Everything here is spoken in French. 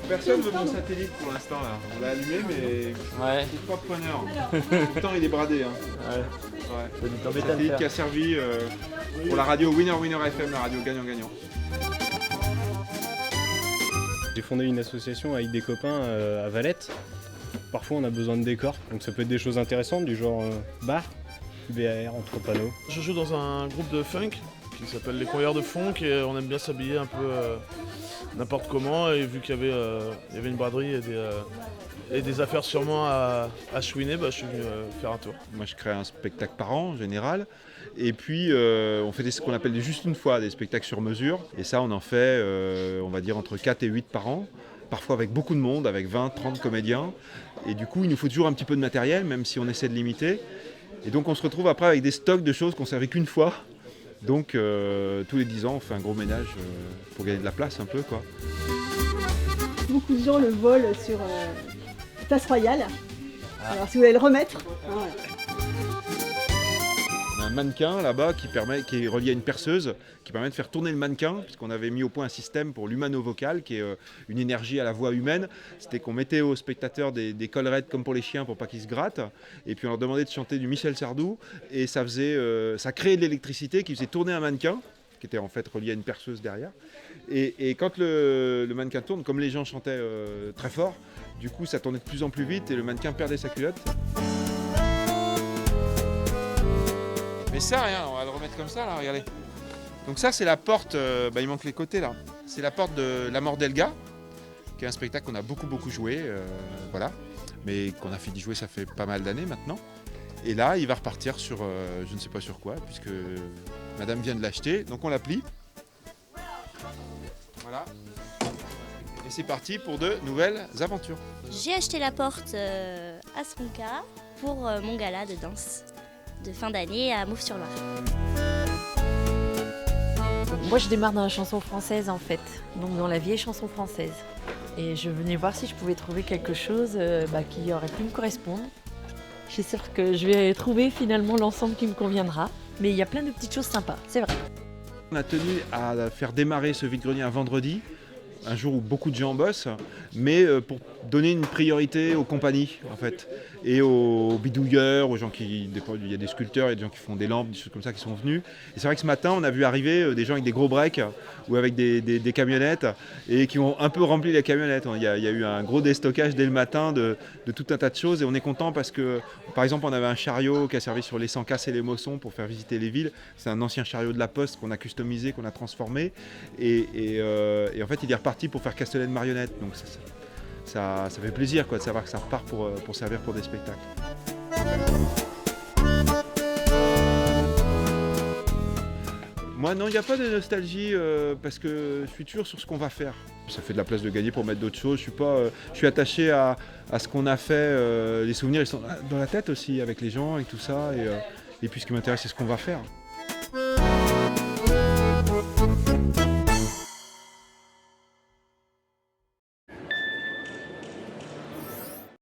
Personne veut mon satellite pour l'instant là. On l'a allumé mais Ouais. c'est pas preneur. Tout le temps il est bradé. Hein. Ouais. Ouais. Ça nous t'embête à le Satellite faire. qui a servi pour la radio Winner FM, la radio gagnant-gagnant. J'ai fondé une association avec des copains à Valette. Parfois on a besoin de décors, donc ça peut être des choses intéressantes du genre bar, BAR, entre panneaux. Je joue dans un groupe de funk qui s'appelle les Croyeurs de Funk et on aime bien s'habiller un peu n'importe comment, et vu qu'il y avait une braderie et des affaires sûrement à chouiner, je suis venu faire un tour. Moi je crée un spectacle par an en général. Et puis on fait ce qu'on appelle juste une fois, des spectacles sur mesure. Et ça on en fait on va dire entre 4 et 8 par an. Parfois avec beaucoup de monde, avec 20, 30 comédiens. Et du coup il nous faut toujours un petit peu de matériel, même si on essaie de limiter. Et donc on se retrouve après avec des stocks de choses qu'on servait qu'une fois. Donc tous les 10 ans on fait un gros ménage pour gagner de la place un peu quoi. Beaucoup de gens le volent sur Place Royale. Alors si vous voulez le remettre. On a un mannequin là-bas qui est relié à une perceuse qui permet de faire tourner le mannequin, puisqu'on avait mis au point un système pour l'humano-vocal qui est une énergie à la voix humaine. C'était qu'on mettait aux spectateurs des collerettes comme pour les chiens pour pas qu'ils se grattent, et puis on leur demandait de chanter du Michel Sardou, et ça créait de l'électricité qui faisait tourner un mannequin qui était en fait relié à une perceuse derrière. Et quand le mannequin tourne, comme les gens chantaient très fort, du coup ça tournait de plus en plus vite et le mannequin perdait sa culotte. Mais ça, rien, on va le remettre comme ça, là, regardez. Donc ça, c'est la porte, il manque les côtés, là. C'est la porte de La Mort d'Elga, qui est un spectacle qu'on a beaucoup joué, voilà. Mais qu'on a fini de jouer, ça fait pas mal d'années maintenant. Et là, il va repartir sur, je ne sais pas sur quoi, puisque madame vient de l'acheter. Donc on la plie. Voilà. Et c'est parti pour de nouvelles aventures. J'ai acheté la porte à Sronka pour mon gala de danse de fin d'année à Mauves-sur-Loire. Moi je démarre dans la chanson française en fait, donc dans la vieille chanson française. Et je venais voir si je pouvais trouver quelque chose qui aurait pu me correspondre. Je suis sûre que je vais trouver finalement l'ensemble qui me conviendra, mais il y a plein de petites choses sympas, c'est vrai. On a tenu à faire démarrer ce vide-grenier un vendredi, un jour où beaucoup de gens bossent, mais pour donner une priorité aux compagnies en fait, et aux bidouilleurs, aux gens il y a des sculpteurs, il y a des gens qui font des lampes, des choses comme ça qui sont venus. Et c'est vrai que ce matin on a vu arriver des gens avec des gros breaks ou avec des camionnettes et qui ont un peu rempli les camionnettes. Il y a eu un gros déstockage dès le matin de tout un tas de choses et on est content parce que par exemple on avait un chariot qui a servi sur les 100 casses et les Mossons pour faire visiter les villes. C'est un ancien chariot de la Poste qu'on a customisé, qu'on a transformé et en fait il est reparti pour faire Castellet de marionnettes. Donc ça fait plaisir quoi, de savoir que ça repart pour servir pour des spectacles. Moi non, il n'y a pas de nostalgie parce que je suis toujours sur ce qu'on va faire. Ça fait de la place de gagner pour mettre d'autres choses. Je suis attaché à ce qu'on a fait. Les souvenirs ils sont dans la tête aussi avec les gens et tout ça. Et puis ce qui m'intéresse c'est ce qu'on va faire.